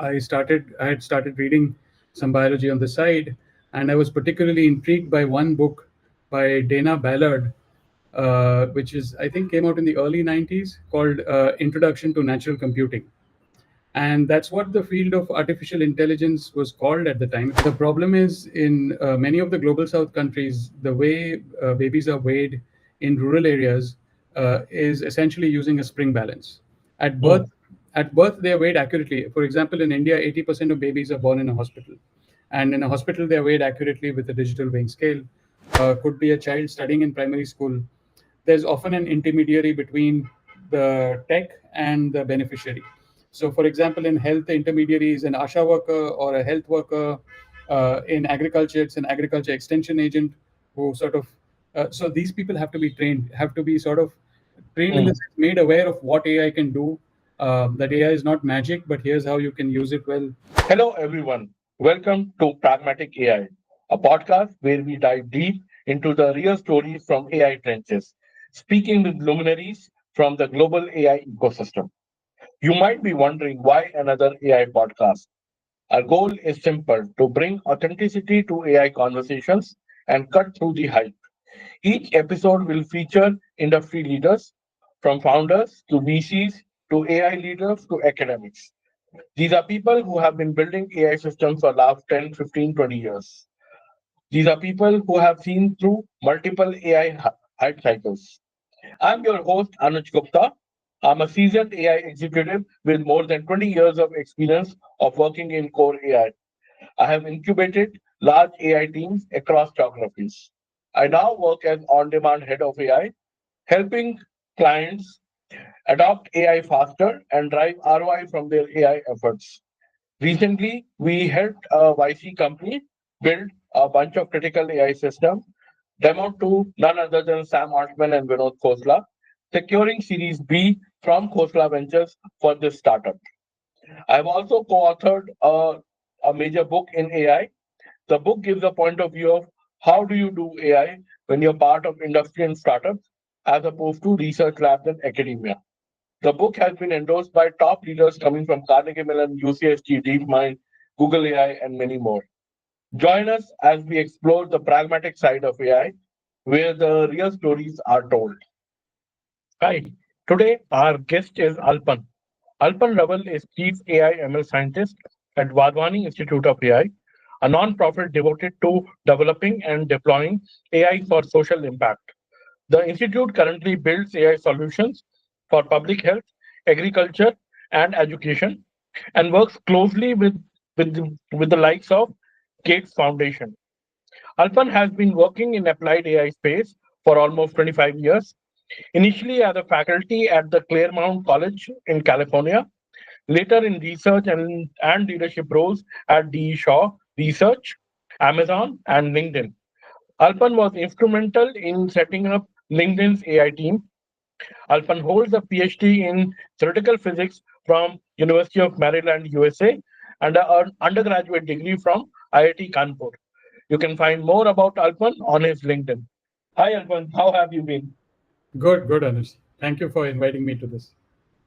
I had started reading some biology on the side, and I was particularly intrigued by one book by Dana Ballard, which is I think came out in the early '90s, called Introduction to Natural Computing. And that's what the field of artificial intelligence was called at the time. The problem is in many of the global south countries, the way babies are weighed in rural areas is essentially using a spring balance. At birth, Hmm. at birth, they are weighed accurately. For example, in India, 80% of babies are born in a hospital. And in a hospital, they are weighed accurately with a digital weighing scale. Could be a child studying in primary school. There's often an intermediary between the tech and the beneficiary. So, for example, in health, the intermediary is an ASHA worker or a health worker. In agriculture, it's an agriculture extension agent who sort of. So these people have to be trained, have to be sort of trained in the Hmm. sense, made aware of what AI can do. That AI is not magic, but here's how you can use it well. Hello, everyone. Welcome to Pragmatic AI, a podcast where we dive deep into the real stories from AI trenches, speaking with luminaries from the global AI ecosystem. You might be wondering why another AI podcast. Our goal is simple to bring authenticity to AI conversations and cut through the hype. Each episode will feature industry leaders, from founders to VCs to AI leaders to academics. These are people who have been building AI systems for the last 10, 15, 20 years. These are people who have seen through multiple AI hype cycles. I'm your host, Anuj Gupta. I'm a seasoned AI executive with more than 20 years of experience of working in core AI. I have incubated large AI teams across geographies. I now work as on-demand head of AI, helping clients adopt AI faster and drive ROI from their AI efforts. Recently, we helped a YC company build a bunch of critical AI systems, demoed to none other than Sam Altman and Vinod Khosla, securing Series B from Khosla Ventures for this startup. I've also co-authored a major book in AI. The book gives a point of view of how do you do AI when you're part of industry and startups, as opposed to research labs and academia. The book has been endorsed by top leaders coming from Carnegie Mellon, UCSG, DeepMind, Google AI, and many more. Join us as we explore the pragmatic side of AI, where the real stories are told. Hi, today our guest is Alpan. Alpan Raval is Chief AI ML Scientist at Wadhwani Institute of AI, a non-profit devoted to developing and deploying AI for social impact. The institute currently builds AI solutions for public health, agriculture, and education, and works closely with the likes of Gates Foundation. Alpan has been working in applied AI space for almost 25 years, initially as a faculty at the Claremont College in California, later in research and leadership roles at DE Shaw Research, Amazon, and LinkedIn. Alpan was instrumental in setting up LinkedIn's AI team. Alpan holds a PhD in theoretical physics from University of Maryland, USA, and an undergraduate degree from IIT Kanpur. You can find more about Alpan on his LinkedIn. Hi, Alpan. How have you been? Good, good, Anush. Thank you for inviting me to this.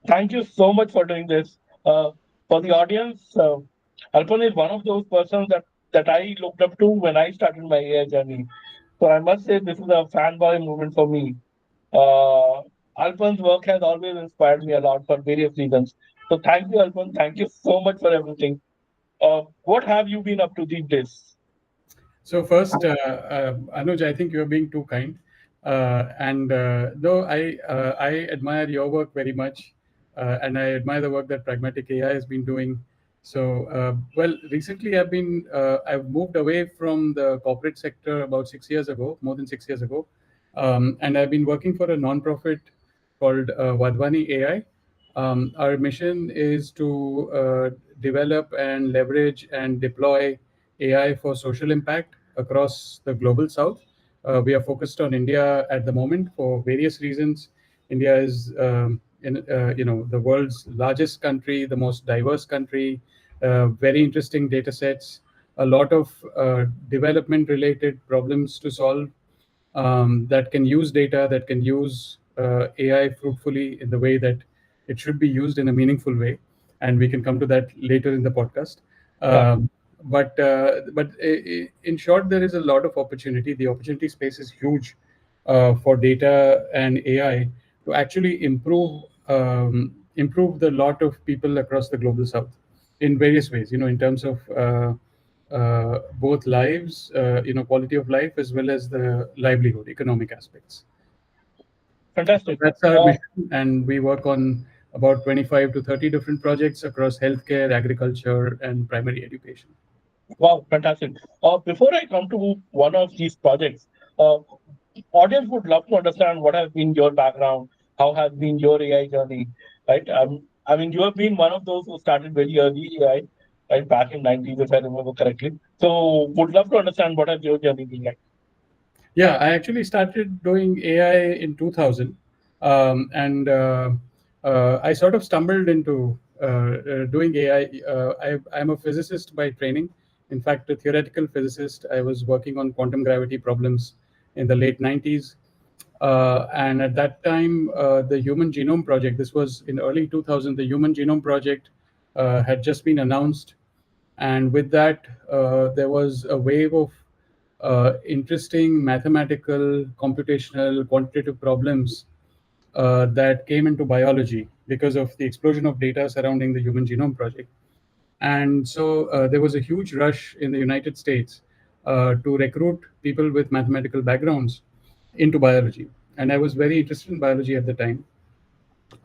Thank you so much for doing this. For the audience, Alpan is one of those persons that I looked up to when I started my AI journey. So I must say this is a fanboy moment for me. Uh, Alpan's work has always inspired me a lot for various reasons. So thank you, Alpan. Thank you so much for everything. What have you been up to these days? So first, Anuj, I think you're being too kind. And though I admire your work very much, and I admire the work that Pragmatic AI has been doing. So, well, recently I've moved away from the corporate sector about 6 years ago, more than 6 years ago, and I've been working for a nonprofit called Wadhwani AI. Our mission is to develop and leverage and deploy AI for social impact across the global south. We are focused on India at the moment for various reasons. India is, the world's largest country, the most diverse country, very interesting data sets, a lot of development-related problems to solve that can use data, that can use AI fruitfully in the way that it should be used in a meaningful way. and we can come to that later in the podcast. Yeah, But in short, there is a lot of opportunity. The opportunity space is huge for data and AI to actually improve the lot of people across the global south in various ways. In terms of both lives, quality of life, as well as the livelihood, economic aspects. So fantastic. that's our mission, and we work on about 25 to 30 different projects across healthcare, agriculture, and primary education. Wow, fantastic. Before I come to one of these projects, uh, audience would love to understand what has been your background, how has been your AI journey, right? I mean, you have been one of those who started very early AI, right, back in 90s, if I remember correctly. So, would love to understand what has your journey been like. Yeah, I actually started doing AI in 2000, and I sort of stumbled into doing AI. I'm a physicist by training. In fact, a theoretical physicist. I was working on quantum gravity problems in the late 90s. And at that time, the Human Genome Project, this was in early 2000, the Human Genome Project had just been announced. And with that, there was a wave of interesting mathematical, computational, quantitative problems that came into biology because of the explosion of data surrounding the Human Genome Project. And so there was a huge rush in the United States to recruit people with mathematical backgrounds into biology. And I was very interested in biology at the time.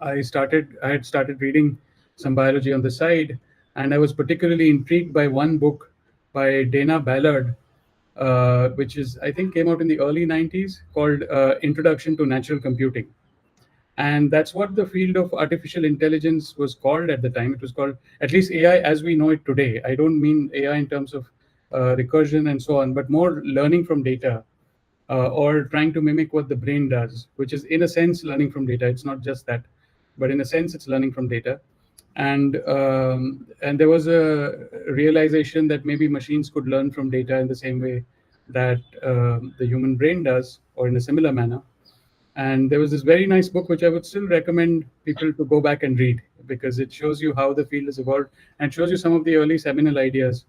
I had started reading some biology on the side, and I was particularly intrigued by one book by Dana Ballard, which is I think came out in the early 90s, called Introduction to Natural Computing. And that's what the field of artificial intelligence was called at the time. It was called, at least, AI as we know it today. I don't mean AI in terms of recursion and so on, but more learning from data, or trying to mimic what the brain does, which is in a sense learning from data. It's not just that, but in a sense it's learning from data. And there was a realization that maybe machines could learn from data in the same way that the human brain does, or in a similar manner. And there was this very nice book which I would still recommend people to go back and read, because it shows you how the field has evolved and shows you some of the early seminal ideas.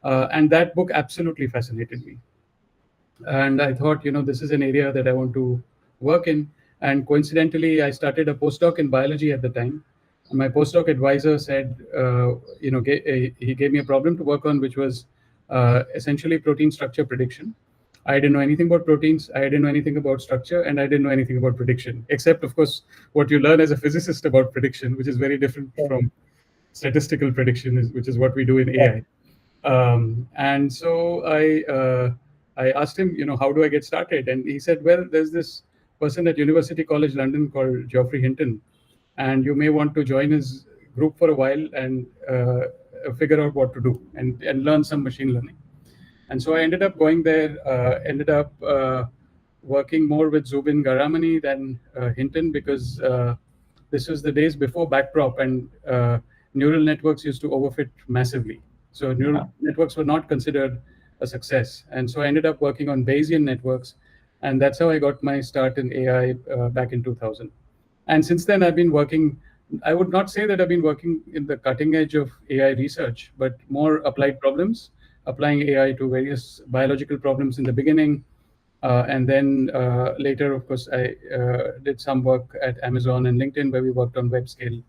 And that book absolutely fascinated me. And I thought, this is an area that I want to work in. And coincidentally, I started a postdoc in biology at the time. And my postdoc advisor said, he gave me a problem to work on, which was essentially protein structure prediction. I didn't know anything about proteins. I didn't know anything about structure, and I didn't know anything about prediction, except, of course, what you learn as a physicist about prediction, which is very different from statistical prediction, which is what we do in AI. And so I asked him, how do I get started? And he said, well, there's this person at University College London called Geoffrey Hinton, and you may want to join his group for a while and figure out what to do, and learn some machine learning. And so I ended up going there, ended up working more with Zubin Garamani than Hinton, because this was the days before backprop, and neural networks used to overfit massively. So neural networks were not considered a success. And so I ended up working on Bayesian networks. And that's how I got my start in AI back in 2000. And since then, I've been working. I would not say that I've been working in the cutting edge of AI research, but more applied problems, applying AI to various biological problems in the beginning. And then later, of course, I did some work at Amazon and LinkedIn, where we worked on web scale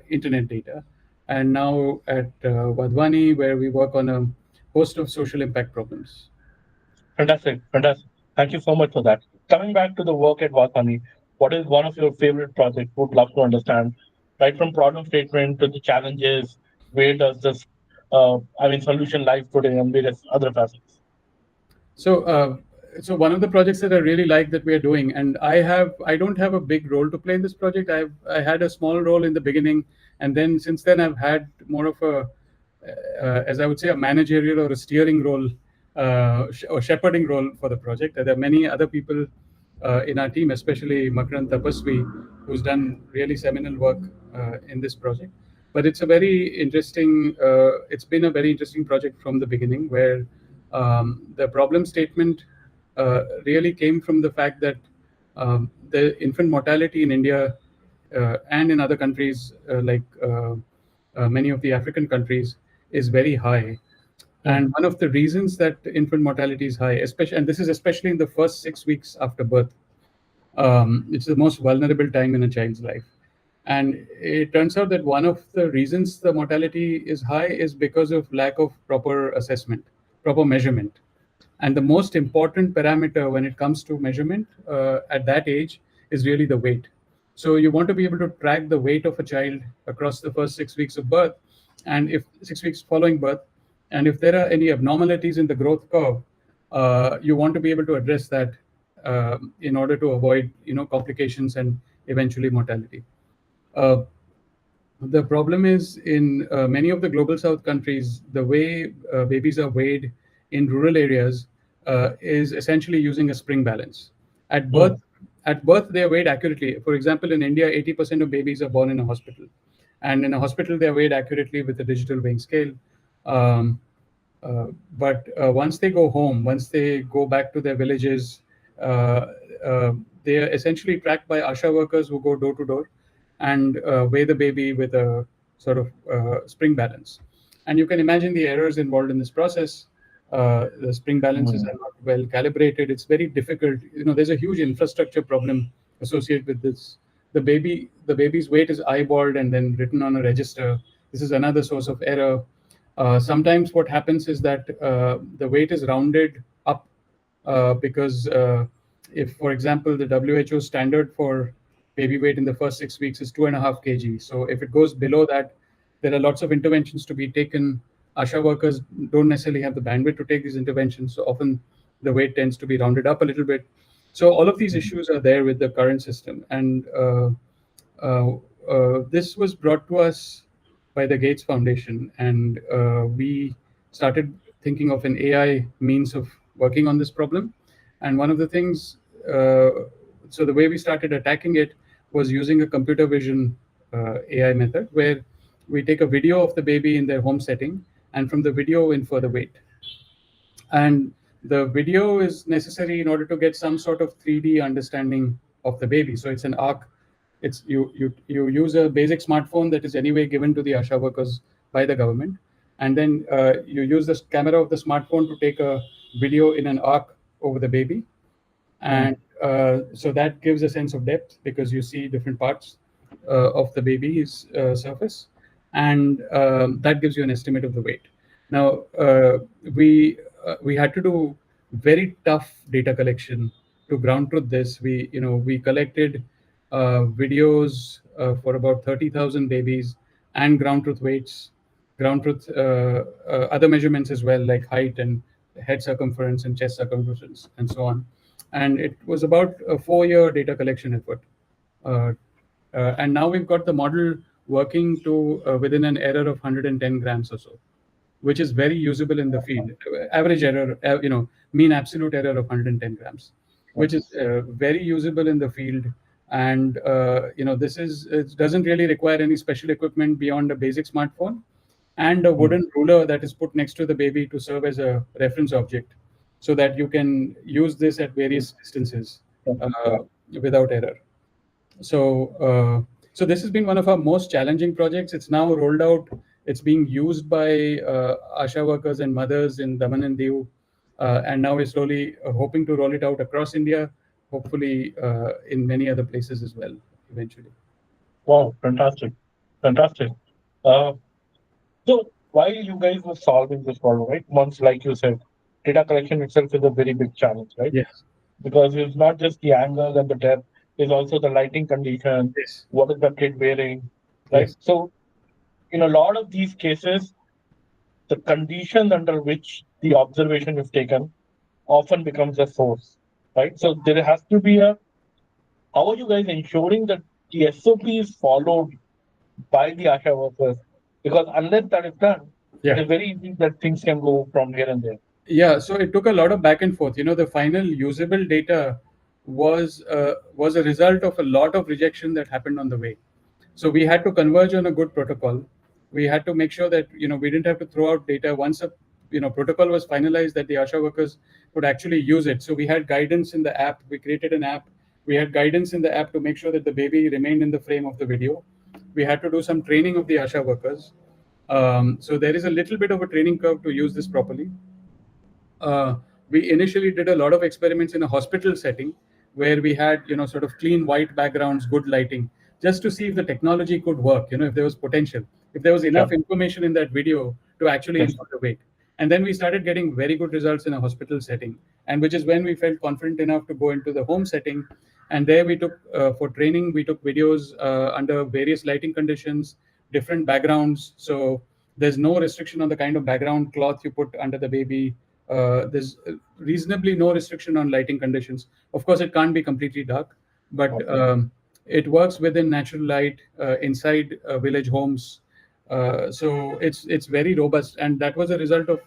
internet data. And now at Wadhwani, where we work on a host of social impact problems. Fantastic, fantastic. Thank you so much for that. Coming back to the work at Wadhwani, what is one of your favorite projects? Would love to understand, right from problem statement to the challenges. Where does this, solution lies today, and various other facets? So, so one of the projects that I really like that we are doing, and I don't have a big role to play in this project. I had a small role in the beginning, and then since then I've had more of a, as I would say, a managerial or a steering role, or shepherding role for the project. There are many other people in our team, especially Makarand Tapaswi, who's done really seminal work in this project. But it's a very interesting. It's been a very interesting project from the beginning, where the problem statement really came from the fact that the infant mortality in India and in other countries like many of the African countries, is very high. And one of the reasons that infant mortality is high, especially, and this is especially in the first 6 weeks after birth, it's the most vulnerable time in a child's life. And it turns out that one of the reasons the mortality is high is because of lack of proper assessment, proper measurement. And the most important parameter when it comes to measurement at that age is really the weight. So you want to be able to track the weight of a child across the first 6 weeks of birth, and if 6 weeks following birth, and if there are any abnormalities in the growth curve, you want to be able to address that in order to avoid complications and eventually mortality. Uh, the problem is in many of the global south countries, the way babies are weighed in rural areas is essentially using a spring balance. At birth, at birth they are weighed accurately. For example, in India, 80% of babies are born in a hospital, and in a hospital they are weighed accurately with a digital weighing scale. Um, but once they go home, once they go back to their villages, uh, they are essentially tracked by ASHA workers who go door to door and weigh the baby with a sort of spring balance. And you can imagine the errors involved in this process. The spring balances are not well calibrated. It's very difficult. There's a huge infrastructure problem associated with this. The baby's weight is eyeballed and then written on a register. This is another source of error. Sometimes what happens is that the weight is rounded up because if, for example, the WHO standard for baby weight in the first 6 weeks is 2.5 kg. So if it goes below that, there are lots of interventions to be taken. ASHA workers don't necessarily have the bandwidth to take these interventions. So often the weight tends to be rounded up a little bit. So all of these issues are there with the current system. And uh, this was brought to us by the Gates Foundation, and we started thinking of an AI means of working on this problem. And one of the things, so the way we started attacking it was using a computer vision AI method, where we take a video of the baby in their home setting, and from the video infer the weight. And the video is necessary in order to get some sort of 3D understanding of the baby. So it's an arc. It's you use a basic smartphone that is anyway given to the ASHA workers by the government, and then you use the camera of the smartphone to take a video in an arc over the baby, and so that gives a sense of depth because you see different parts of the baby's surface, and that gives you an estimate of the weight. Now we had to do very tough data collection to ground truth this. We collected videos for about 30,000 babies and ground truth weights, ground truth other measurements as well, like height and head circumference and chest circumference and so on. And it was about a 4-year data collection effort. Uh, and now we've got the model working to within an error of 110 grams or so, which is very usable in the field. Average error, mean absolute error of 110 grams, which is very usable in the field. And it doesn't really require any special equipment beyond a basic smartphone and a wooden ruler that is put next to the baby to serve as a reference object, so that you can use this at various distances uh, without error. So this has been one of our most challenging projects. It's now rolled out. It's being used by ASHA workers and mothers in Daman and Diu, and now we're slowly hoping to roll it out across India, hopefully in many other places as well eventually. Wow, fantastic, fantastic. Uh, so while you guys were solving this problem, right? Once, like you said, data collection itself is a very big challenge, right? Yes. Because it's not just the angle and the depth, it's also the lighting condition, Yes. what is the kid wearing, right? Yes. So in a lot of these cases, the conditions under which the observation is taken often becomes a source, right? So there has to be a, how are you guys ensuring that the SOP is followed by the ASHA workers? Because unless that is done, it Yeah. is very easy that things can go from here and there. Yeah, so it took a lot of back and forth. The final usable data was a result of a lot of rejection that happened on the way. So we had to converge on a good protocol. We had to make sure that we didn't have to throw out data once a protocol was finalized, that the ASHA workers could actually use it. So we had guidance in the app. We created an app. We had guidance in the app to make sure that the baby remained in the frame of the video. We had to do some training of the ASHA workers. So there is a little bit of a training curve to use this properly. uh, we initially did a lot of experiments in a hospital setting where we had, sort of clean white backgrounds, good lighting, just to see if the technology could work, if there was potential, if there was enough Sure. information in that video to actually Yes. input the weight. And then we started getting very good results in a hospital setting, and which is when we felt confident enough to go into the home setting. And there we took, for training, we took videos under various lighting conditions, different backgrounds. So there's no restriction on the kind of background cloth you put under the baby. There's reasonably no restriction on lighting conditions. Of course, it can't be completely dark, but Okay. it works within natural light inside village homes. So it's very robust, and that was a result of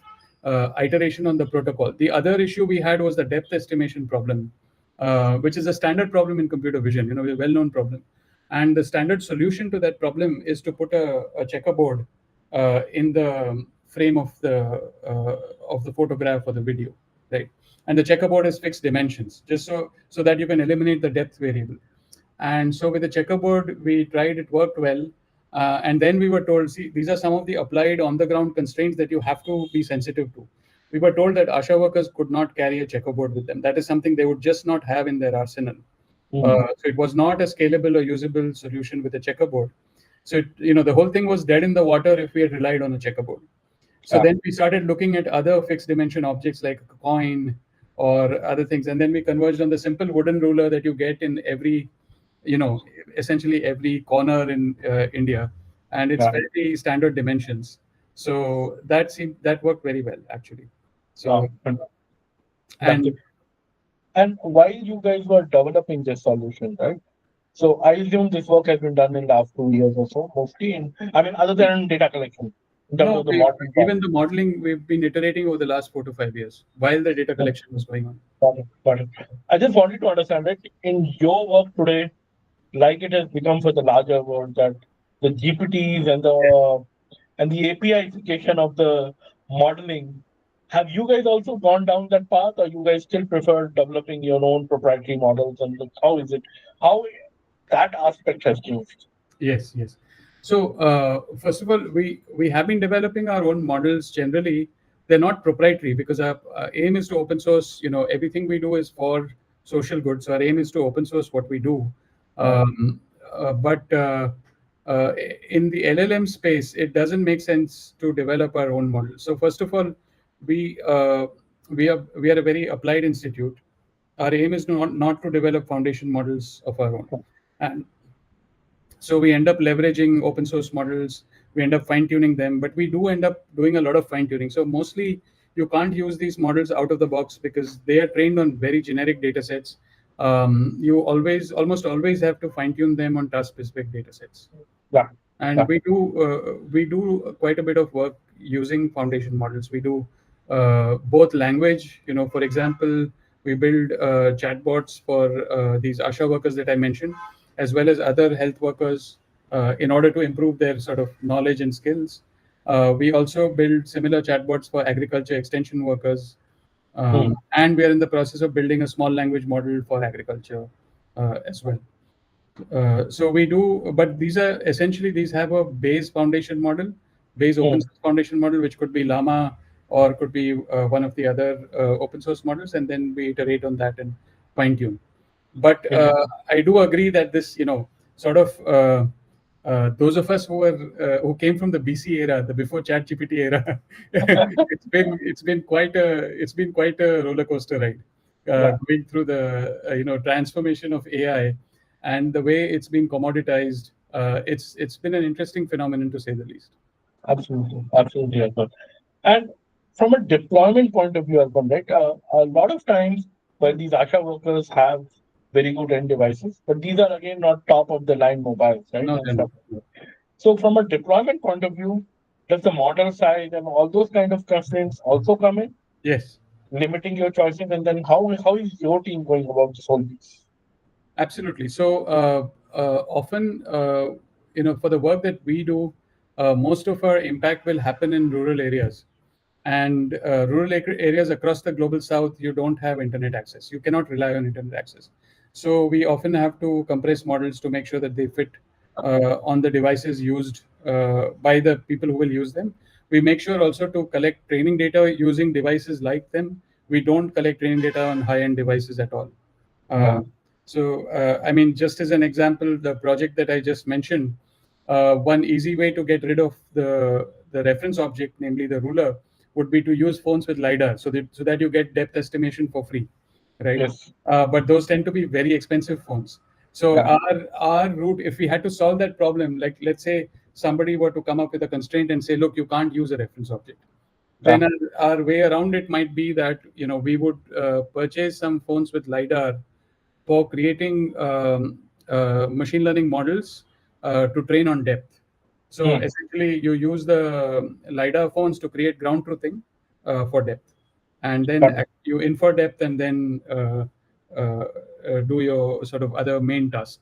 iteration on the protocol. The other issue we had was the depth estimation problem, which is a standard problem in computer vision. A well-known problem, and the standard solution to that problem is to put a checkerboard in the frame of the photograph or the video, right? And the checkerboard is fixed dimensions, just so that you can eliminate the depth variable. And so with the checkerboard, we tried, it worked well. And then we were told, see, these are some of the applied on the ground constraints that you have to be sensitive to. We were told that ASHA workers could not carry a checkerboard with them. That is something they would just not have in their arsenal. Hmm. So it was not a scalable or usable solution with a checkerboard. So the whole thing was dead in the water if we had relied on a checkerboard. So Yeah. then we started looking at other fixed dimension objects like a coin or other things, and then we converged on the simple wooden ruler that you get in every, you know, essentially every corner in India, and it's Yeah. fairly standard dimensions. So that worked very well actually. Yeah. So That's and it. And while you guys were developing this solution, right? So I assume this work has been done in last 2 years or so, mostly in, I mean, other than data collection, in terms no, of the modeling part. even the modeling we've been iterating over the last 4 to 5 years while the data Yeah. collection was going on. Got it. Got it. I just wanted to understand that in your work today, like it has become for the larger world, that the GPTs and the APIification of the modeling, have you guys also gone down that path, or you guys still prefer developing your own proprietary models? And like, how is it? How that aspect has changed? Yes, yes. So first of all, we have been developing our own models. Generally, they're not proprietary because our aim is to open source. Everything we do is for social good. So our aim is to open source what we do. Uh, But in the LLM space, it doesn't make sense to develop our own model. So first of all, we uh, we are a very applied institute. Our aim is not to develop foundation models of our own. And so we end up leveraging open source models. We end up fine tuning them, but we do end up doing a lot of fine tuning. So mostly you can't use these models out of the box because they are trained on very generic data sets. You almost always have to fine tune them on task specific data sets. yeah, And yeah. we do quite a bit of work using foundation models. We do both language. For example, we build chatbots for these ASHA workers that I mentioned, as well as other health workers, in order to improve their sort of knowledge and skills. We also build similar chatbots for agriculture extension workers, Hmm. and we are in the process of building a small language model for agriculture as well. So we do, but these have a base foundation model, base Hmm. open source foundation model, which could be Llama or could be one of the other open source models, and then we iterate on that and fine tune. But Interesting. I do agree that this, sort of those of us who came from the BC era, the before ChatGPT era, it's been quite a roller coaster ride, Yeah, going through the transformation of AI and the way it's been commoditized. It's been an interesting phenomenon to say the least. absolutely, absolutely, Alpan. And from a deployment point of view, Alpan, right? A lot of times, when these ASHA workers have very good end devices, but these are again not top of the line mobiles, right? No, And they're stuff. not. No. So, from a deployment point of view, does the model size and all those kind of constraints also come in, Yes. limiting your choices? And then how is your team going about this whole piece? Absolutely. So often, for the work that we do, most of our impact will happen in rural areas, and areas across the global south, you don't have internet access. You cannot rely on internet access. So we often have to compress models to make sure that they fit on the devices used by the people who will use them. We make sure also to collect training data using devices like them. We don't collect training data on high-end devices at all. Yeah. Uh, I mean, just as an example, the project that I just mentioned, one easy way to get rid of the reference object, namely the ruler, would be to use phones with LiDAR, so that you get depth estimation for free, right? Yes. But those tend to be very expensive phones. So Yeah. our route, if we had to solve that problem, like let's say somebody were to come up with a constraint and say, look, you can't use a reference object, Yeah. then our way around it might be that we would purchase some phones with LiDAR for creating machine learning models to train on depth. So Hmm. essentially, you use the LiDAR phones to create ground truthing for depth, and then Got it. you infer depth and then do your sort of other main task.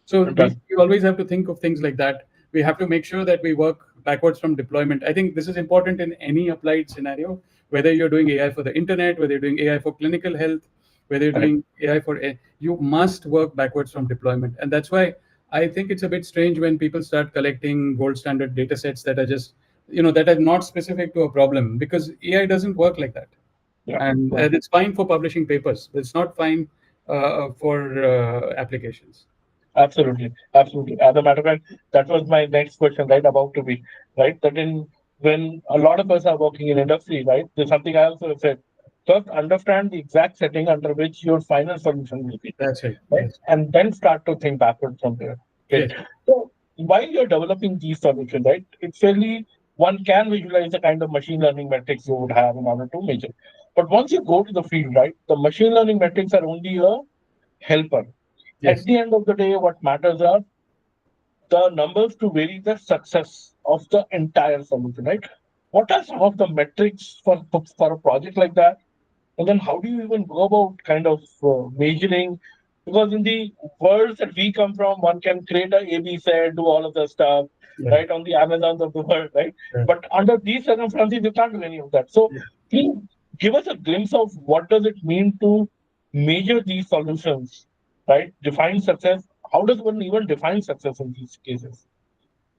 So Fantastic. we always have to think of things like that. We have to make sure that we work backwards from deployment. I think this is important in any applied scenario, whether you're doing AI for the internet, whether you're doing AI for clinical health, whether you're Correct. doing AI for, you must work backwards from deployment. And that's why I think it's a bit strange when people start collecting gold standard data sets that are just, that are not specific to a problem, because AI doesn't work like that. Yeah. And it's fine for publishing papers, but it's not fine for applications. Absolutely, absolutely. As a matter of fact, that was my next question, right? About to be right. That in when a lot of us are working in industry, right? There's something I also said. First, understand the exact setting under which your final solution will be, That's right. right? Yes. And then start to think backward from there. Great. Yes. So while you're developing these solutions, right? It's fairly one can visualize the kind of machine learning metrics you would have in order to measure. But once you go to the field, right, the machine learning metrics are only a helper. At Yes. the end of the day, what matters are the numbers to vary the success of the entire solution, right? What are some of the metrics for a project like that? And then how do you even go about kind of measuring? Because in the worlds that we come from, one can create a A/B set, do all of the stuff, Yeah. right, on the Amazons of the world, right? Yeah. But under these circumstances, you can't do any of that. So, Yeah. can you give us a glimpse of what does it mean to measure these solutions, right? Define success. How does one even define success in these cases?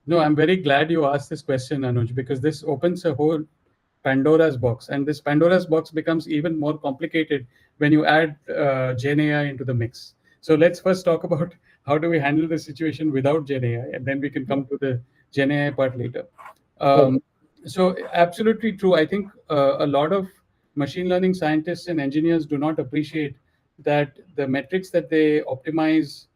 No, I'm very glad you asked this question, Anuj, because this opens a whole Pandora's box. And this Pandora's box becomes even more complicated when you add Gen AI into the mix. So let's first talk about how do we handle the situation without Gen AI, and then we can come to the Gen AI part later. Right. Um, so absolutely true. I think a lot of machine learning scientists and engineers do not appreciate that the metrics that they optimize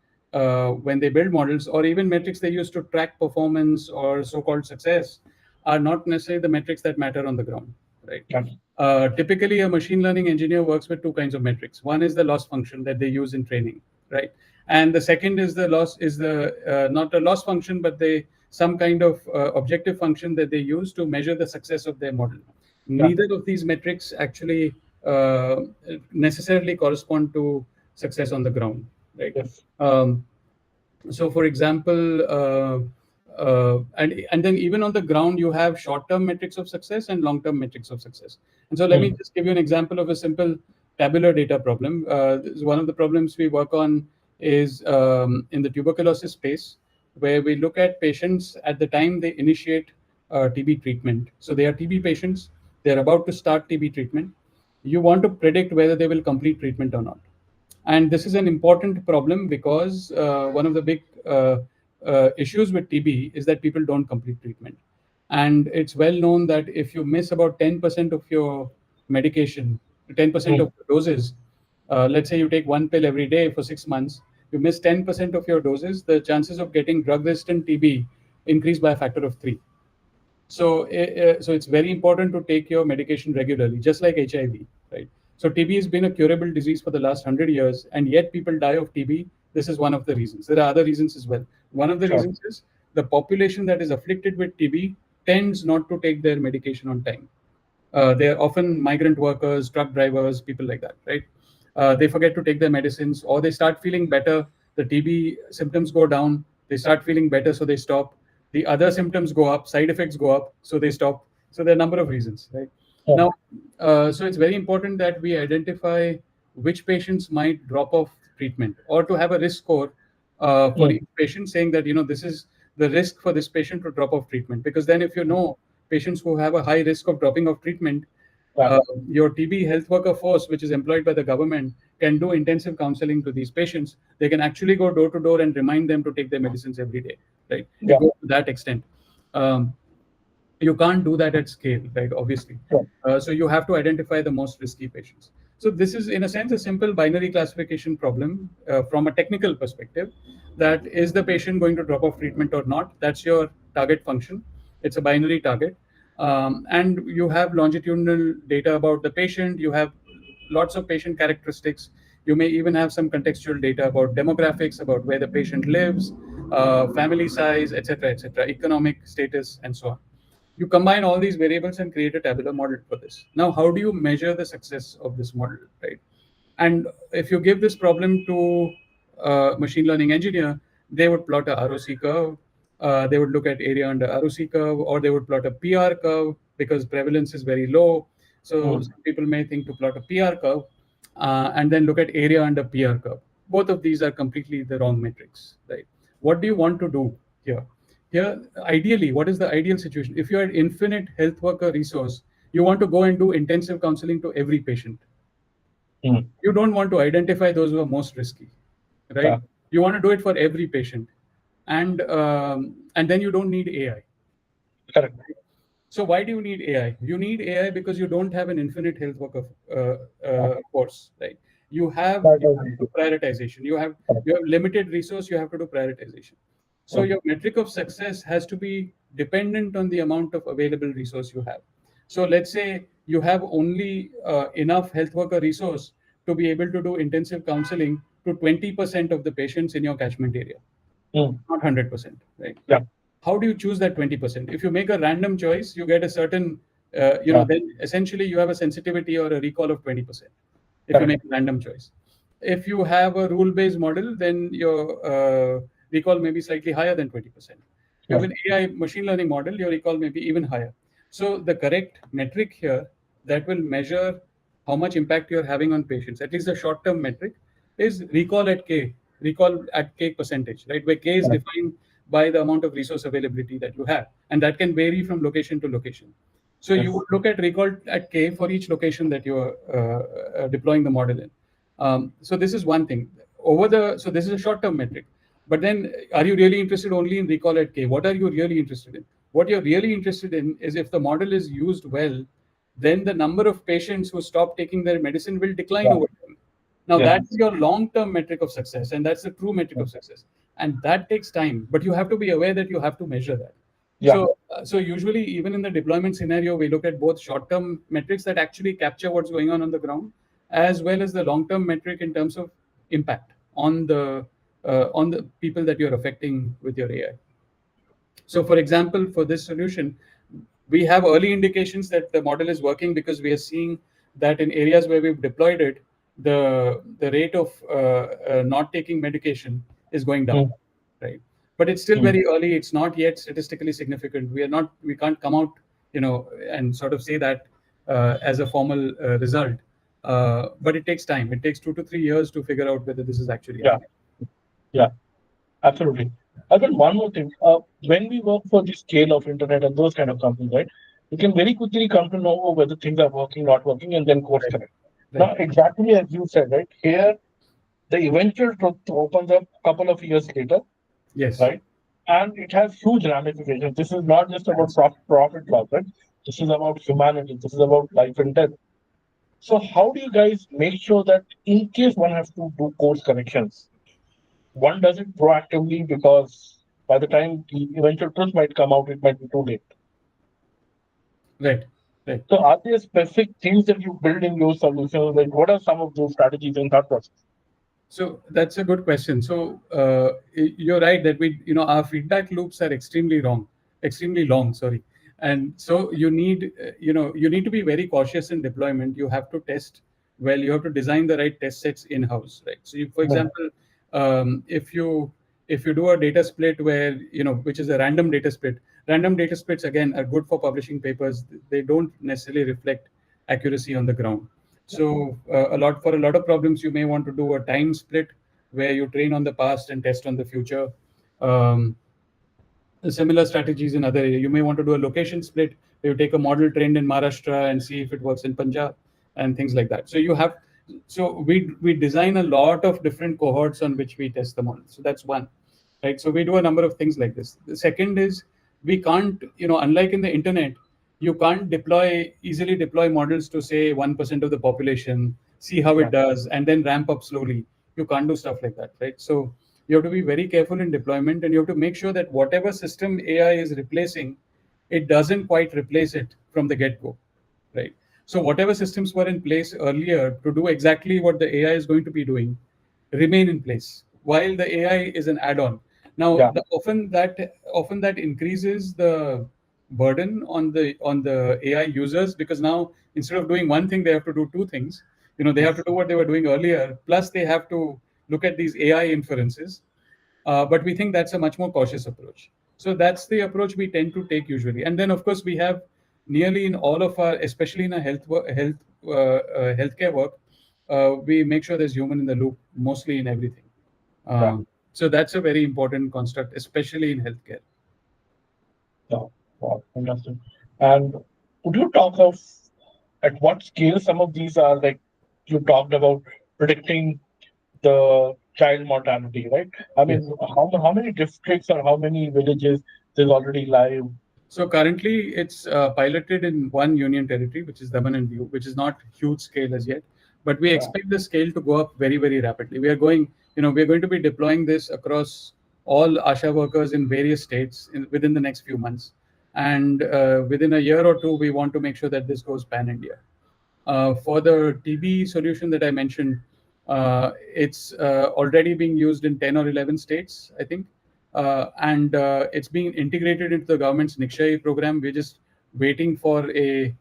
when they build models, or even metrics they use to track performance or so-called success, are not necessarily the metrics that matter on the ground, right? Yeah. Typically, a machine learning engineer works with two kinds of metrics. One is the loss function that they use in training, right? And the second is the loss is the not a loss function, but they some kind of objective function that they use to measure the success of their model. Yeah. Neither of these metrics actually necessarily correspond to success on the ground, right? Yes. Um, so for example, and then even on the ground you have short-term metrics of success and long-term metrics of success. And so let me Hmm. just give you an example of a simple tabular data problem. One of the problems we work on is in the tuberculosis space, where we look at patients at the time they initiate TB treatment. So they are TB patients, they're about to start TB treatment. You want to predict whether they will complete treatment or not. And this is an important problem because one of the big issues with TB is that people don't complete treatment. And it's well known that if you miss about 10% of your medication, 10% Hmm. of the doses, let's say you take one pill every day for 6 months, you miss 10% of your doses, the chances of getting drug resistant TB increase by a factor of three. So it's very important to take your medication regularly, just like HIV, right? So TB has been a curable disease for the last 100 years, and yet people die of TB. This is one of the reasons. There are other reasons as well. One of the Sure. reasons is the population that is afflicted with TB tends not to take their medication on time. They're often migrant workers, truck drivers, people like that, right? They forget to take their medicines, or they start feeling better. The TB symptoms go down. They start feeling better, so they stop. The other symptoms go up, side effects go up, so they stop. So there are a number of reasons, right? Yeah. Now, so it's very important that we identify which patients might drop off treatment, or to have a risk score. for Mm. each patient, saying that this is the risk for this patient to drop off treatment. Because then, if you know patients who have a high risk of dropping off treatment, Yeah. your TB health worker force, which is employed by the government, can do intensive counseling to these patients. They can actually go door to door and remind them to take their medicines every day. Right? It Yeah. goes to that extent. Um, you can't do that at scale, right? Obviously. Sure. So you have to identify the most risky patients. So this is, in a sense, a simple binary classification problem from a technical perspective. That is the patient going to drop off treatment or not? That's your target function. It's a binary target. And you have longitudinal data about the patient. You have lots of patient characteristics. You may even have some contextual data about demographics, about where the patient lives, family size, etc., economic status, and so on. You combine all these variables and create a tabular model for this. Now, how do you measure the success of this model, right? And if you give this problem to a machine learning engineer, they would plot a ROC curve. They would look at area under ROC curve, or they would plot a PR curve because prevalence is very low. So Mm. some people may think to plot a PR curve and then look at area under PR curve. Both of these are completely the wrong metrics, right? What do you want to do here? Here, ideally, what is the ideal situation? If you had infinite health worker resource, you want to go and do intensive counseling to every patient. Mm. You don't want to identify those who are most risky, Yeah. right? You want to do it for every patient, and then you don't need AI. Correct. So why do you need AI? You need AI because you don't have an infinite health worker Yeah. force, right? You have to That do prioritization. correct. You have limited resource. You have to do prioritization. So Mm. your metric of success has to be dependent on the amount of available resource you have. So let's say you have only enough health worker resource to be able to do intensive counseling to 20% of the patients in your catchment area, Mm. not 100%, right? Yeah. How do you choose that 20%? If you make a random choice, you get a certain, Yeah. then essentially you have a sensitivity or a recall of 20% if you Correct. make a random choice. If you have a rule-based model, then your recall may be slightly higher than 20%. If you Yeah. have an AI machine learning model, your recall may be even higher. So the correct metric here that will measure how much impact you're having on patients, at least the short-term metric, is recall at K, recall at K percentage, right? Where K is Correct. defined by the amount of resource availability that you have, and that can vary from location to location. So you Yes. would look at recall at K for each location that you are deploying the model in. So this is one thing. So this is a short-term metric. But then, are you really interested only in recall at K? What are you really interested in? What you're really interested in is if the model is used well, then the number of patients who stop taking their medicine will decline Yeah. over time. Now, Yes. that's your long-term metric of success, and that's the true metric of success. And that takes time, but you have to be aware that you have to measure that. Yeah. So usually, even in the deployment scenario, we look at both short-term metrics that actually capture what's going on the ground, as well as the long-term metric in terms of impact on the people that you're affecting with your AI. So, for example, for this solution, we have early indications that the model is working because we are seeing that in areas where we've deployed it, the rate of not taking medication is going down, Mm. right? But it's still Mm. very early. It's not yet statistically significant. We can't come out, and sort of say that as a formal result. But it takes time. It takes 2 to 3 years to figure out whether this is actually Yeah. happening. Yeah. Absolutely. I've got one more thing. When we work for the scale of internet and those kind of companies, right, you can very quickly come to know whether things are working, not working, and then course Right. correct. Right. Now, exactly as you said, right, here the eventual truth opens up a couple of years later, Yes. right? And it has huge ramifications. This is not just about profit loss, right? This is about humanity. This is about life and death. So, how do you guys make sure that in case one has to do course corrections, one does it proactively because by the time the eventual truth might come out, it might be too late. Right. Right. So, are there specific things that you build in your solutions? Like, what are some of those strategies in that process? So that's a good question. So you're right that our feedback loops are extremely long. Sorry, and so you need to be very cautious in deployment. You have to test well. You have to design the right test sets in house, right? So, for Mm. example, if you do a data split where which is a random data splits again are good for publishing papers. They don't necessarily reflect accuracy on the ground. So a lot of problems, you may want to do a time split where you train on the past and test on the future. Um, Similar strategies in other areas. You may want to do a location split. You take a model trained in Maharashtra and see if it works in Punjab and things like that. So we design a lot of different cohorts on which we test the model. So that's one, right? So we do a number of things like this. The second is we can't, unlike in the internet, you can't easily deploy models to say 1% of the population, see how it Yeah. does, and then ramp up slowly. You can't do stuff like that, right? So you have to be very careful in deployment, and you have to make sure that whatever system AI is replacing, it doesn't quite replace it from the get-go, right? So whatever systems were in place earlier to do exactly what the AI is going to be doing remain in place while the AI is an add-on. Now, Yeah. often that increases the burden on the AI users, because now instead of doing one thing, they have to do two things. They have to Yes. do what they were doing earlier, plus they have to look at these AI inferences. But we think that's a much more cautious approach. So that's the approach we tend to take usually. And then, of course, we have nearly in all of our, especially in our healthcare work, we make sure there's human in the loop mostly in everything. Yeah. So that's a very important construct, especially in healthcare. Yeah. Wow. Fantastic. And would you talk of at what scale some of these are, like you talked about predicting the child mortality, right? I Yes. mean, how many districts or how many villages there's already live? So currently, it's piloted in one union territory, which is Daman and Diu, which is not huge scale as yet. But we Yeah. expect the scale to go up very, very rapidly. We are going to be deploying this across all ASHA workers in various states within the next few months. And within a year or two, we want to make sure that this goes pan India. For the TB solution that I mentioned, it's already being used in 10 or 11 states, I think. And it's being integrated into the government's Nikshay program. We're just waiting for a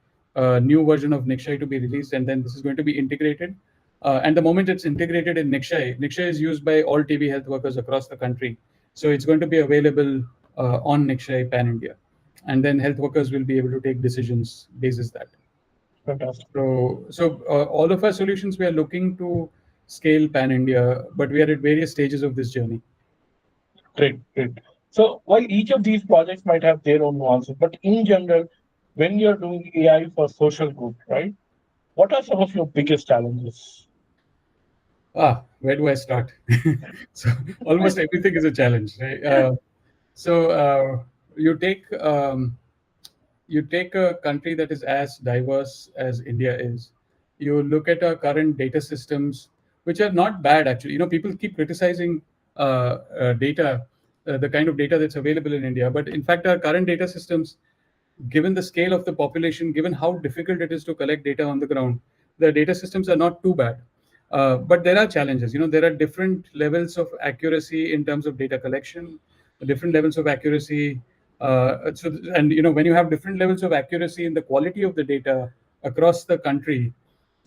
new version of Nikshay to be released, and then this is going to be integrated. And the moment it's integrated in Nikshay is used by all TB health workers across the country. So it's going to be available on Nikshay pan India. And then health workers will be able to take decisions basis that. Fantastic. So all of our solutions, we are looking to scale pan India, but we are at various stages of this journey. Great, great. So while each of these projects might have their own nuances, but in general, when you're doing AI for social good, right? What are some of your biggest challenges? Where do I start? So almost everything is a challenge, right? So you take you take a country that is as diverse as India is. You look at our current data systems, which are not bad actually. People keep criticizing data, the kind of data that's available in India, but in fact, our current data systems, given the scale of the population, given how difficult it is to collect data on the ground, the data systems are not too bad. But there are challenges. There are different levels of accuracy in terms of data collection, different levels of accuracy. And when you have different levels of accuracy in the quality of the data across the country,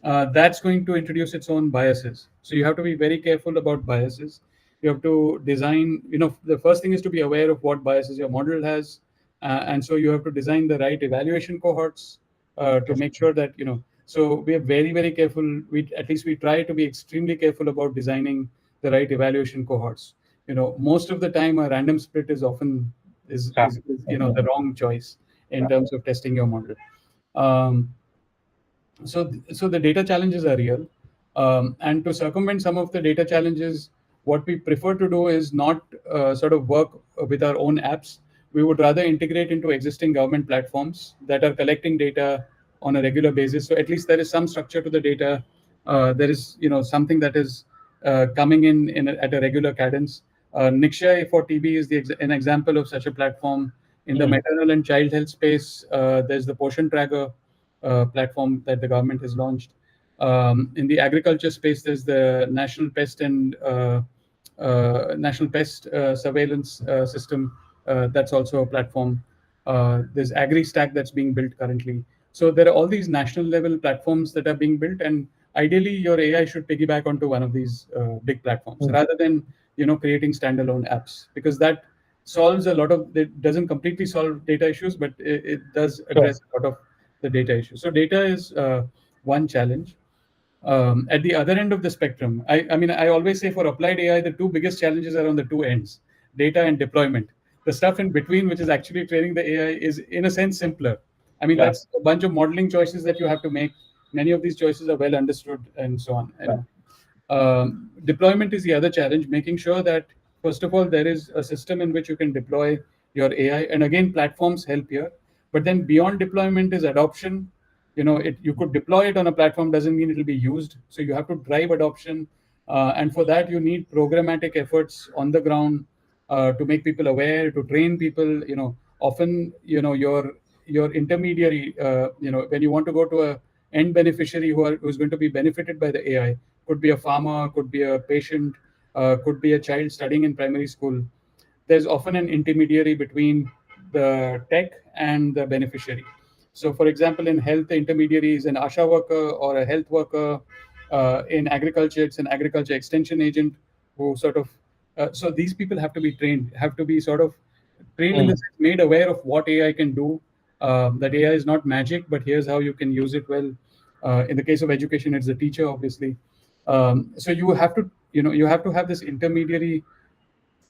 that's going to introduce its own biases. So you have to be very careful about biases. You have to design, the first thing is to be aware of what biases your model has. And so you have to design the right evaluation cohorts to Yes. make sure that, so we are very, very careful. At least we try to be extremely careful about designing the right evaluation cohorts. Most of the time, a random split is often Yeah. is the wrong choice in Yeah. terms of testing your model. Um, so the data challenges are real, and to circumvent some of the data challenges, what we prefer to do is not sort of work with our own apps. We would rather integrate into existing government platforms that are collecting data on a regular basis, so at least there is some structure to the data. There is something that is coming at a regular cadence. Nikshay for TB is an example of such a platform. In the Mm. maternal and child health space, there's the Portion Tracker platform that the government has launched. In the agriculture space, there's the National Pest Surveillance System. That's also a platform. There's AgriStack that's being built currently. So there are all these national level platforms that are being built, and ideally, your AI should piggyback onto one of these big platforms Mm. rather than creating standalone apps, because that solves a lot of it doesn't completely solve data issues, but it does Sure. address a lot of the data issues. So data is one challenge. At the other end of the spectrum, I mean, I always say for applied AI, the two biggest challenges are on the two ends: data and deployment. The stuff in between, which is actually training the AI, is in a sense simpler. I mean, Yeah. that's a bunch of modeling choices that you have to make. Many of these choices are well understood, and so on. Yeah. Deployment is the other challenge, making sure that, first of all, there is a system in which you can deploy your AI. And again, platforms help here. But then beyond deployment is adoption. You could deploy it on a platform, doesn't mean it'll be used. So you have to drive adoption. And for that, you need programmatic efforts on the ground to make people aware, to train people. Often, your intermediary, when you want to go to a end beneficiary who's going to be benefited by the AI, could be a farmer, could be a patient, could be a child studying in primary school. There's often an intermediary between the tech and the beneficiary. So, for example, in health, the intermediary is an ASHA worker or a health worker. In agriculture, it's an agriculture extension agent who sort of. So these people have to be trained, have to be sort of trained in the Mm. sense, made aware of what AI can do. That AI is not magic, but here's how you can use it well. In the case of education, it's the teacher, obviously. So you have to have this intermediary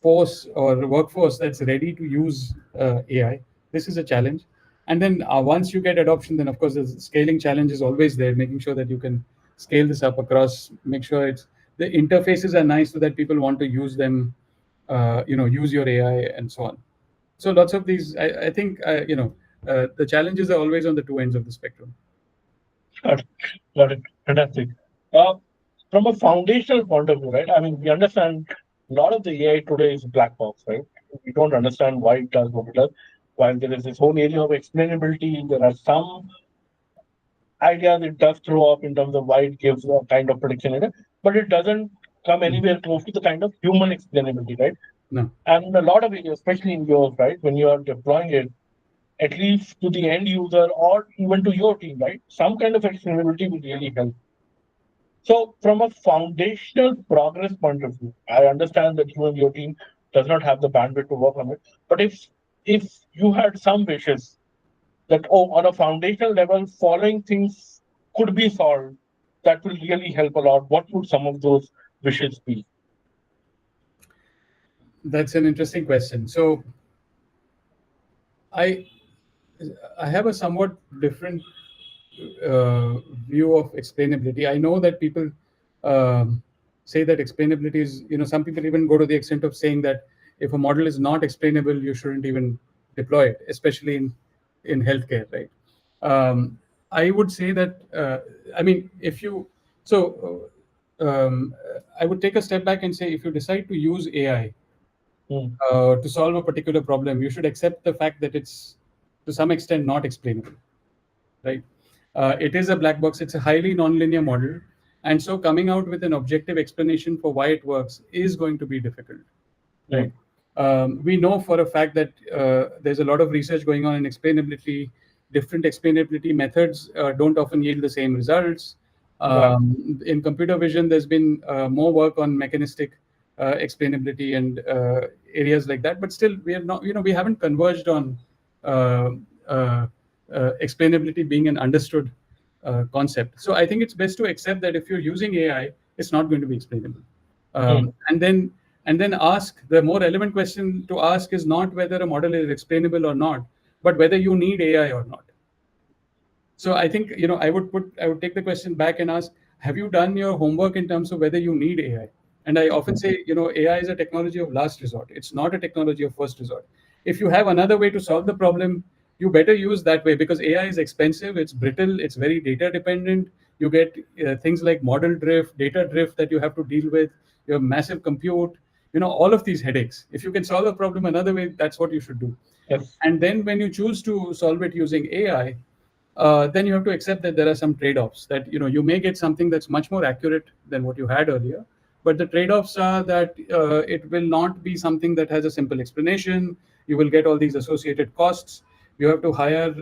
force or workforce that's ready to use AI. This is a challenge. And then once you get adoption, then of course the scaling challenge is always there, making sure that you can scale this up across, make sure the interfaces are nice so that people want to use them, use your AI and so on. So lots of these, I think, the challenges are always on the two ends of the spectrum. Got it. Got it. Fantastic. Uh, from a foundational point of view, right? I mean, we understand a lot of the AI today is black box, right? We don't understand why it does what it does. While there is this whole area of explainability, there are some ideas it does throw up in terms of why it gives a kind of prediction in it, but it doesn't come Mm. anywhere close to the kind of human explainability, right? No. And a lot of it, especially in yours, right, when you are deploying it, at least to the end user or even to your team, right, some kind of explainability will really help. So, from a foundational progress point of view, I understand that you and your team does not have the bandwidth to work on it. But if you had some wishes that, oh, on a foundational level, following things could be solved, that will really help a lot. What would some of those wishes be? That's an interesting question. So I I have a somewhat different uh, view of explainability. I know that people um, say that explainability is, some people even go to the extent of saying that if a model is not explainable, you shouldn't even deploy it, especially in healthcare, right? I would say that, I mean, if you, so I would take a step back and say if you decide to use AI Hmm. to solve a particular problem, you should accept the fact that it's to some extent not explainable, right? It is a black box. It's a highly nonlinear model, and so coming out with an objective explanation for why it works is going to be difficult, Hmm. right? We know for a fact that there's a lot of research going on in explainability. Different explainability methods don't often yield the same results. Yeah. In computer vision, there's been more work on mechanistic explainability and areas like that, but still, we have not, we haven't converged on uh, uh, explainability being an understood concept. So I think it's best to accept that if you're using AI, it's not going to be explainable. Hmm. And then ask the more relevant question to ask is not whether a model is explainable or not, but whether you need AI or not. So I think, I would take the question back and ask, have you done your homework in terms of whether you need AI? And I often Hmm. say, AI is a technology of last resort. It's not a technology of first resort. If you have another way to solve the problem, you better use that way, because AI is expensive, it's brittle, it's very data dependent. You get things like model drift, data drift that you have to deal with. You have massive compute, all of these headaches. If you can solve a problem another way, that's what you should do. Yes. And then when you choose to solve it using AI, then you have to accept that there are some trade-offs, that you may get something that's much more accurate than what you had earlier, but the trade-offs are that it will not be something that has a simple explanation. You will get all these associated costs. You have to hire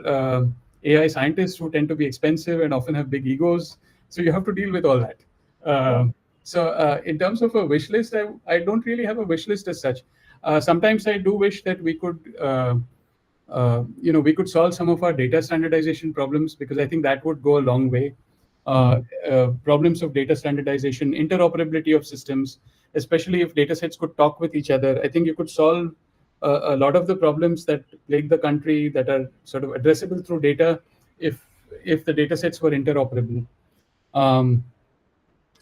AI scientists who tend to be expensive and often have big egos, so you have to deal with all that. Yeah. So in terms of a wish list, I don't really have a wish list as such. Sometimes I do wish that we could solve some of our data standardization problems, because I think that would go a long way. problems of data standardization, interoperability of systems, especially if data sets could talk with each other. I think you could solve a lot of the problems that plague the country that are sort of addressable through data if the data sets were interoperable. Um,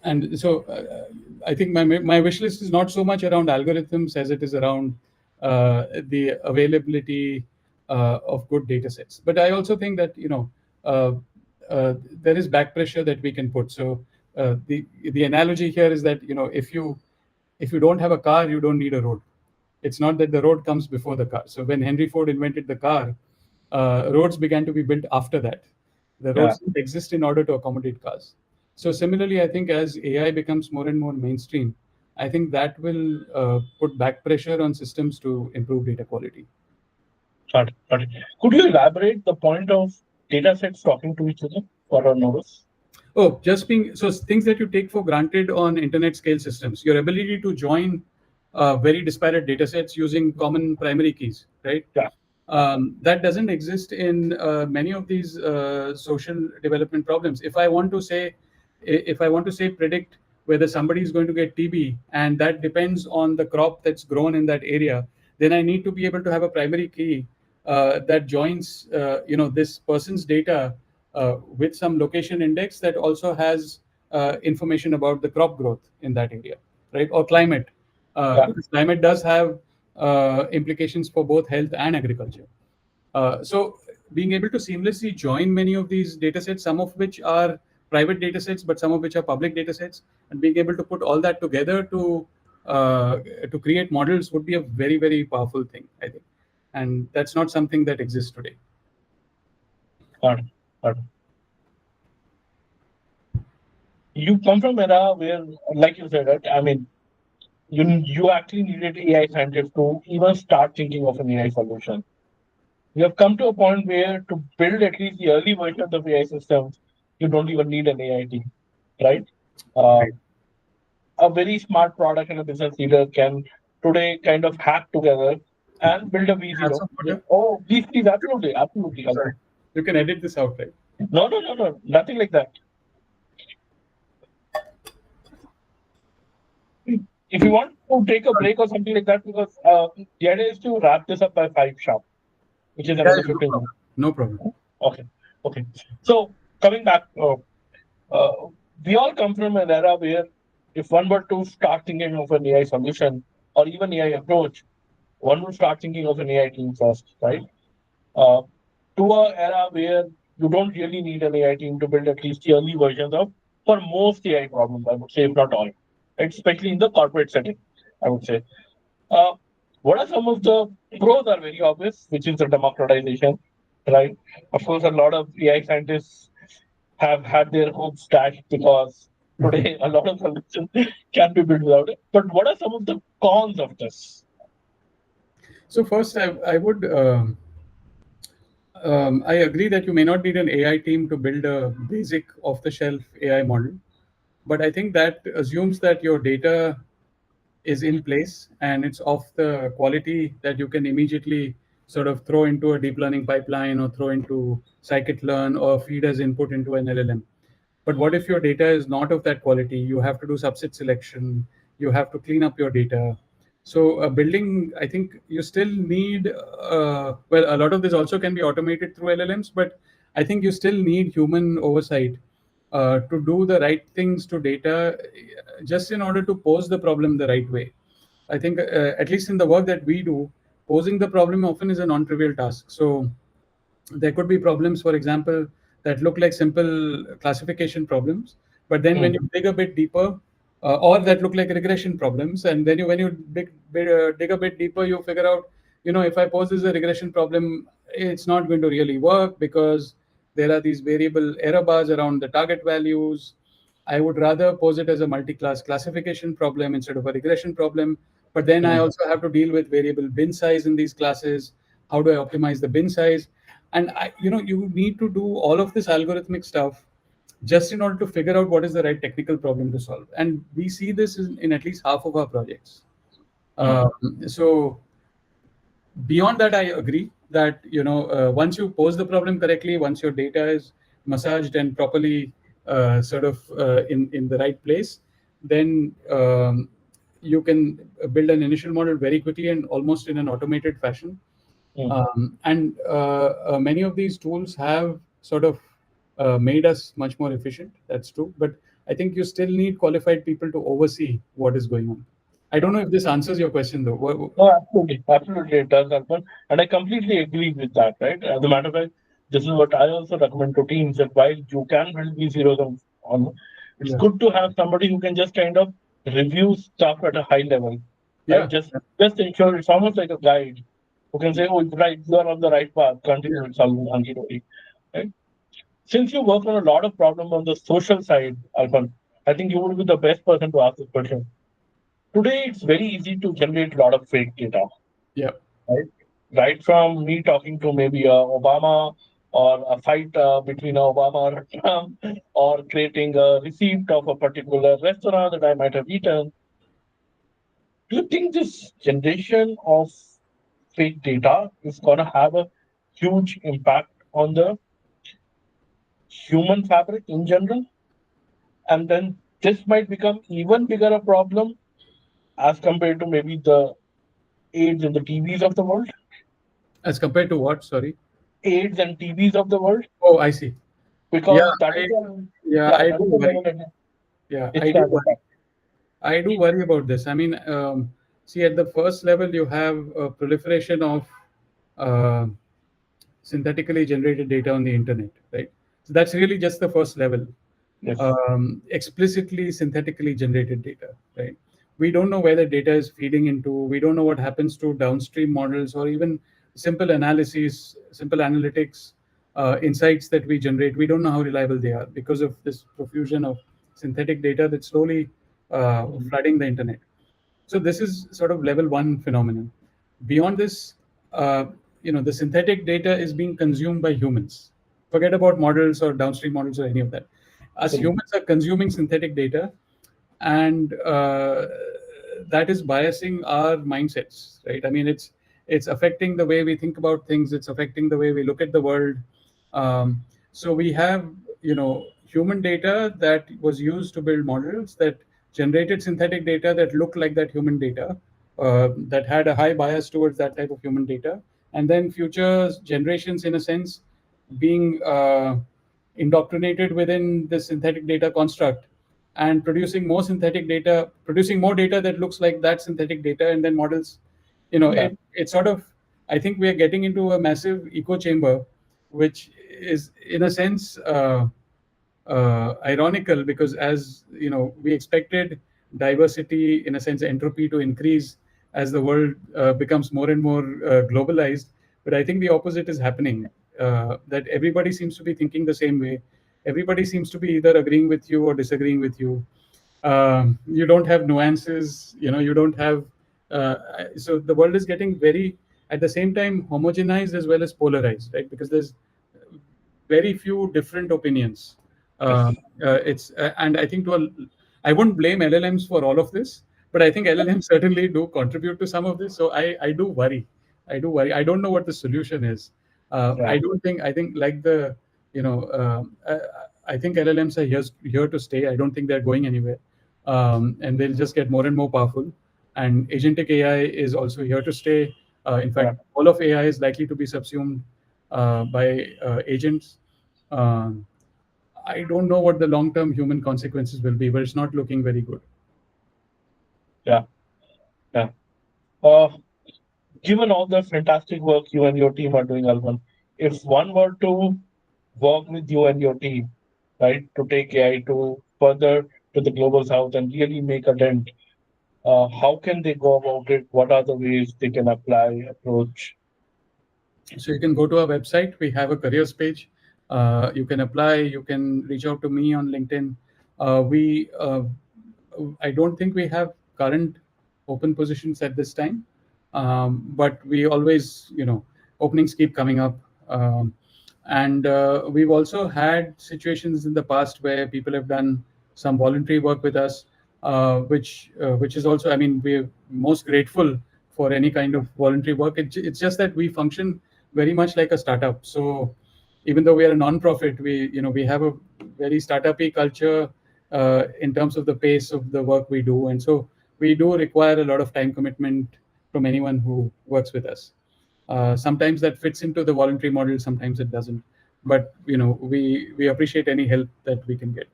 and so I think my wish list is not so much around algorithms as it is around the availability of good data sets. But I also think that uh, there is back pressure that we can put. So the analogy here is that if you don't have a car, you don't need a road. It's not that the road comes before the car. So when Henry Ford invented the car, roads began to be built after that. The Yeah. roads didn't exist in order to accommodate cars. So similarly, I think as AI becomes more and more mainstream, I think that will put back pressure on systems to improve data quality. Got it. Got it. Could you elaborate the point of data sets talking to each other for our notice? Oh, just being so things that you take for granted on internet scale systems, your ability to join very disparate data sets using common primary keys, right? Yeah. That doesn't exist in many of these social development problems. If I want to say predict whether somebody is going to get TB, and that depends on the crop that's grown in that area, then I need to be able to have a primary key that joins, this person's data with some location index that also has information about the crop growth in that area, right? Or climate, Yeah. because climate does have implications for both health and agriculture. So being able to seamlessly join many of these data sets, some of which are private data sets, but some of which are public data sets, and being able to put all that together uh, to create models would be a very, very powerful thing, I think. And that's not something that exists today. Got it. Got it. You come from era where, like you said, right? I mean, you actually needed AI scientists to even start thinking of an AI solution. We have come to a point where to build at least the early versions of AI systems, you don't even need an AI team, right? Uh, Right. a very smart product and a business leader can today kind of hack together and build a Have V0. some water? Oh, please, absolutely, absolutely, Sorry. Alpan. You can edit this out, right? No, no, no, no, nothing like that. If you want to take a Sorry. break or something like that, because the idea is to wrap this up by 5 sharp, which is Yeah, another yeah, no 15 problem. minutes. No problem. Okay, okay. So coming back, uh, we all come from an era where if one were to start thinking of an AI solution or even AI approach, one would start thinking of an AI team first, right? Uh, to a era where you don't really need an AI team to build at least the early versions of for most AI problems, I would say, if not all, right? Especially in the corporate setting, I would say. Uh, what are some of the pros are very obvious, which is the democratization, right? Of course, a lot of AI scientists have had their hopes dashed because today a lot of solutions can be built without it. But what are some of the cons of this? So first, I would I agree that you may not need an AI team to build a basic off-the-shelf AI model, but I think that assumes that your data is in place and it's of the quality that you can immediately sort of throw into a deep learning pipeline or throw into scikit-learn or feed as input into an LLM. But what if your data is not of that quality? You have to do subset selection. You have to clean up your data. So building, I think you still need, well, a lot of this also can be automated through LLMs, but I think you still need human oversight to do the right things to data just in order to pose the problem the right way. I think, at least in the work that we do, posing the problem often is a non-trivial task. So there could be problems, for example, that look like simple classification problems, but then when Hmm. you dig a bit deeper, or that look like regression problems, and then when you dig a bit deeper, you figure out, if I pose this as a regression problem, it's not going to really work because there are these variable error bars around the target values. I would rather pose it as a multi-class classification problem instead of a regression problem. But then I Hmm. also have to deal with variable bin size in these classes. How do I optimize the bin size? And you need to do all of this algorithmic stuff just in order to figure out what is the right technical problem to solve. And we see this in at least half of our projects. Hmm. So beyond that, I agree that once you pose the problem correctly, once your data is massaged and properly in the right place, then you can build an initial model very quickly and almost in an automated fashion. Mm. And many of these tools have sort of made us much more efficient. That's true. But I think you still need qualified people to oversee what is going on. I don't know if this answers your question, though. No, absolutely. Absolutely, it does, Alpan. And I completely agree with that, right? As a matter of fact, this is what I also recommend to teams that while you can build these heroes on, it's Yeah. good to have somebody who can just kind of review stuff at a high level, right? Yeah. Just ensure it's almost like a guide who can say, oh, right, you are on the right path, Yeah. continue with something hunky-dory, right? Since you work on a lot of problems on the social side, Alpan, I think you would be the best person to ask this question. Today, it's very easy to generate a lot of fake data, Yeah. right? Right from me talking to maybe Obama or a fight between Obama or Trump or creating a receipt of a particular restaurant that I might have eaten. Do you think this generation of fake data is going to have a huge impact on the human fabric in general? And then this might become even bigger a problem as compared to maybe the AIDS and the TVs of the world? As compared to what? Sorry. AIDS and TVs of the world? Oh, I see. Yeah, Because that is I the yeah, yeah, I that do is the worry. level that Yeah, it's I do at worry. impact. I do worry about this. I mean, see, at the first level, you have a proliferation of uh, synthetically generated data on the internet, right? So that's really just the first level. Yes. Explicitly synthetically generated data, right? We don't know where the data is feeding into. We don't know what happens to downstream models or even simple analyses, simple analytics, insights that we generate. We don't know how reliable they are because of this profusion of synthetic data that's slowly Mhm. flooding the internet. So this is sort of level one phenomenon. Beyond this, uh, the synthetic data is being consumed by humans. Forget about models or downstream models or any of that. Us Absolutely. humans are consuming synthetic data, and that is biasing our mindsets, right? I mean, it's affecting the way we think about things. It's affecting the way we look at the world. So we have, human data that was used to build models that generated synthetic data that looked like that human data, that had a high bias towards that type of human data, and then future generations, in a sense, being indoctrinated within the synthetic data construct and producing more data that looks like that synthetic data, and then models, Yeah. it sort of, I think we are getting into a massive echo chamber, which is in a sense ironical, because as we expected diversity, in a sense entropy, to increase as the world becomes more and more globalized. But I think the opposite is happening, that everybody seems to be thinking the same way. Everybody seems to be either agreeing with you or disagreeing with you. You don't have nuances, you don't have so the world is getting very, at the same time, homogenized as well as polarized, right? Because there's very few different opinions. Yes. It's and I think I wouldn't blame LLMs for all of this, but I think LLMs certainly do contribute to some of this. So I do worry. I do worry. I don't know what the solution is. Yeah. I don't think. I think like the you know. I think LLMs are here to stay. I don't think they're going anywhere, and they'll just get more and more powerful. And agentic AI is also here to stay. In Yeah. fact, all of AI is likely to be subsumed by agents. Um, I don't know what the long-term human consequences will be, but it's not looking very good. Yeah. Yeah. Uh, Given all the fantastic work you and your team are doing, Alvan, if one were to work with you and your team, right, to take AI to further to the global south and really make a dent, how can they go about it? What are the ways they can apply, approach? So you can go to our website. We have a careers page. You can apply. You can reach out to me on LinkedIn. We I don't think we have current open positions at this time, but we always, openings keep coming up. And we've also had situations in the past where people have done some voluntary work with us, which is also, I mean, we're most grateful for any kind of voluntary work. It's just that we function very much like a startup. So even though we are a non-profit, we have a very startup-y culture in terms of the pace of the work we do, and so we do require a lot of time commitment from anyone who works with us. Sometimes that fits into the voluntary model, sometimes it doesn't. But we appreciate any help that we can get.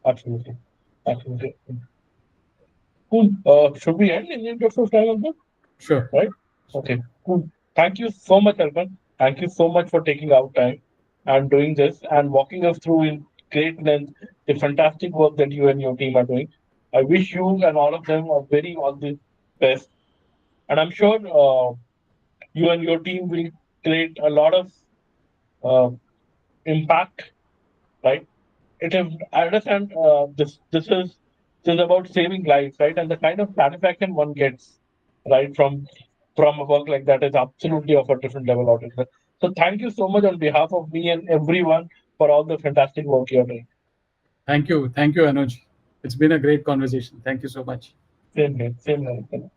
Absolutely. Absolutely. Cool. Should we end in the interest of time, Alban? Sure. Right? Okay. Cool. Thank you so much, Alban. Thank you so much for taking out time and doing this and walking us through in great length the fantastic work that you and your team are doing. I wish you and all of them are very all the best. And I'm sure you and your team will create a lot of uh, impact, right? It is, I understand this is about saving lives, right? And the kind of satisfaction one gets, right, from a work like that is absolutely of a different level altogether. So thank you so much on behalf of me and everyone for all the fantastic work you're doing. Thank you, Anuj. It's been a great conversation. Thank you so much. Same here, same here.